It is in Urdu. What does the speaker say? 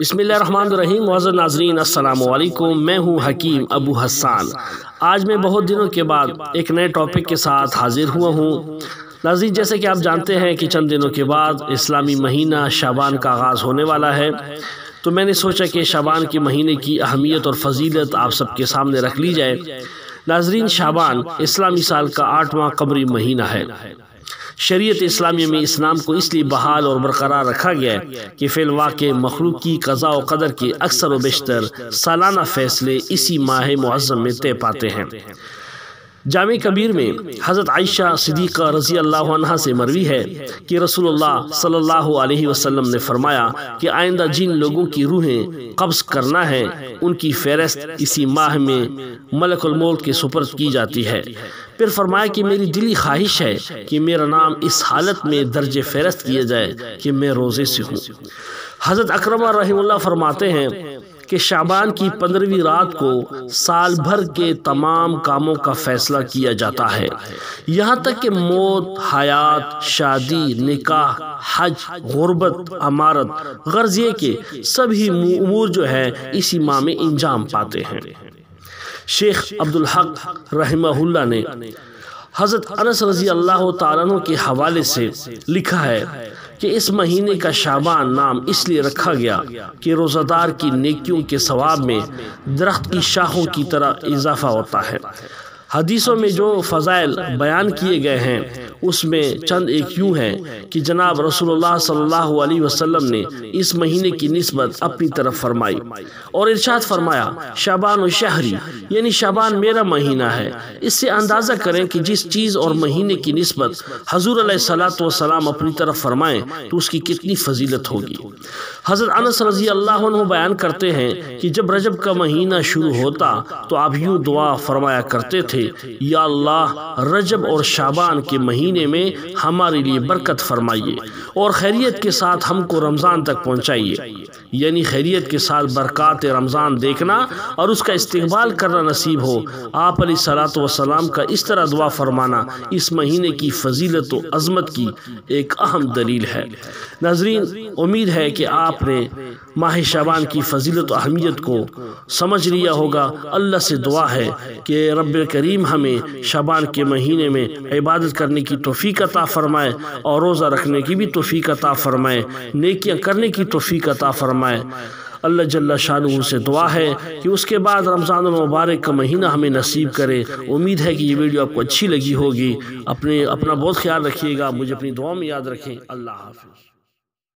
بسم اللہ الرحمن الرحیم۔ معزز ناظرین السلام علیکم، میں ہوں حکیم ابو حسان۔ آج میں بہت دنوں کے بعد ایک نئے ٹاپک کے ساتھ حاضر ہوا ہوں۔ ناظرین، جیسے کہ آپ جانتے ہیں کہ چند دنوں کے بعد اسلامی مہینہ شعبان کا آغاز ہونے والا ہے، تو میں نے سوچا کہ شعبان کے مہینے کی اہمیت اور فضیلت آپ سب کے سامنے رکھ لی جائے۔ ناظرین، شعبان اسلامی سال کا 8واں قمری مہینہ ہے۔ شریعت اسلامیہ میں اس نام کو اس لیے بحال اور برقرار رکھا گیا ہے کہ فی الواقع مخلوق کی قضاء و قدر کے اکثر و بیشتر سالانہ فیصلے اسی ماہ معظم میں طے پاتے ہیں۔ جامع کبیر میں حضرت عائشہ صدیقہ رضی اللہ عنہا سے مروی ہے کہ رسول اللہ صلی اللہ علیہ وسلم نے فرمایا کہ آئندہ جن لوگوں کی روحیں قبض کرنا ہے ان کی فہرست اسی ماہ میں ملک الموت کے سپرد کی جاتی ہے۔ پھر فرمایا کہ میری دلی خواہش ہے کہ میرا نام اس حالت میں درج فہرست کیا جائے کہ میں روزے سے ہوں۔ حضرت اکرمہ رحمہ اللہ فرماتے ہیں کہ شعبان کی 15ویں رات کو سال بھر کے تمام کاموں کا فیصلہ کیا جاتا ہے، یہاں تک کہ موت، حیات، شادی، نکاح، حج، غربت، امارت، غرض یہ کہ سبھی امور جو ہے اسی ماہ میں انجام پاتے ہیں۔ شیخ عبدالحق رحمہ اللہ نے حضرت انس رضی اللہ تعالیٰ عنہ کے حوالے سے لکھا ہے کہ اس مہینے کا شعبان نام اس لیے رکھا گیا کہ روزہ دار کی نیکیوں کے ثواب میں درخت کی شاخوں کی طرح اضافہ ہوتا ہے۔ حدیثوں میں جو فضائل بیان کیے گئے ہیں اس میں چند ایک یوں ہیں کہ جناب رسول اللہ صلی اللہ علیہ وسلم نے اس مہینے کی نسبت اپنی طرف فرمائی اور ارشاد فرمایا، شعبان و شہری، یعنی شعبان میرا مہینہ ہے۔ اس سے اندازہ کریں کہ جس چیز اور مہینے کی نسبت حضور علیہ الصلوۃ والسلام اپنی طرف فرمائیں تو اس کی کتنی فضیلت ہوگی۔ حضرت انس رضی اللہ عنہ بیان کرتے ہیں کہ جب رجب کا مہینہ شروع ہوتا تو آپ یوں دعا فرمایا کرتے تھے، یا اللہ رجب اور شعبان کے مہینے میں ہمارے لیے برکت فرمائیے اور خیریت کے ساتھ ہم کو رمضان تک پہنچائیے، یعنی خیریت کے ساتھ برکات رمضان دیکھنا اور اس کا استقبال کرنا نصیب ہو۔ آپ علیہ الصلوۃ والسلام کا اس طرح دعا فرمانا اس مہینے کی فضیلت و عظمت کی ایک اہم دلیل ہے۔ ناظرین، امید ہے کہ آپ نے ماہ شعبان کی فضیلت و اہمیت کو سمجھ لیا ہوگا۔ اللہ سے دعا ہے کہ رب کریم ہمیں شعبان کے مہینے میں عبادت کرنے کی توفیق عطا فرمائے اور روزہ رکھنے کی بھی توفیق عطا فرمائے، نیکیاں کرنے کی توفیق عطا فرمائے۔ اللہ جل شانہ سے دعا ہے کہ اس کے بعد رمضان المبارک کا مہینہ ہمیں نصیب کرے۔ امید ہے کہ یہ ویڈیو آپ کو اچھی لگی ہوگی۔ اپنا بہت خیال رکھیے گا، مجھے اپنی دعا میں یاد رکھیں۔ اللہ حافظ۔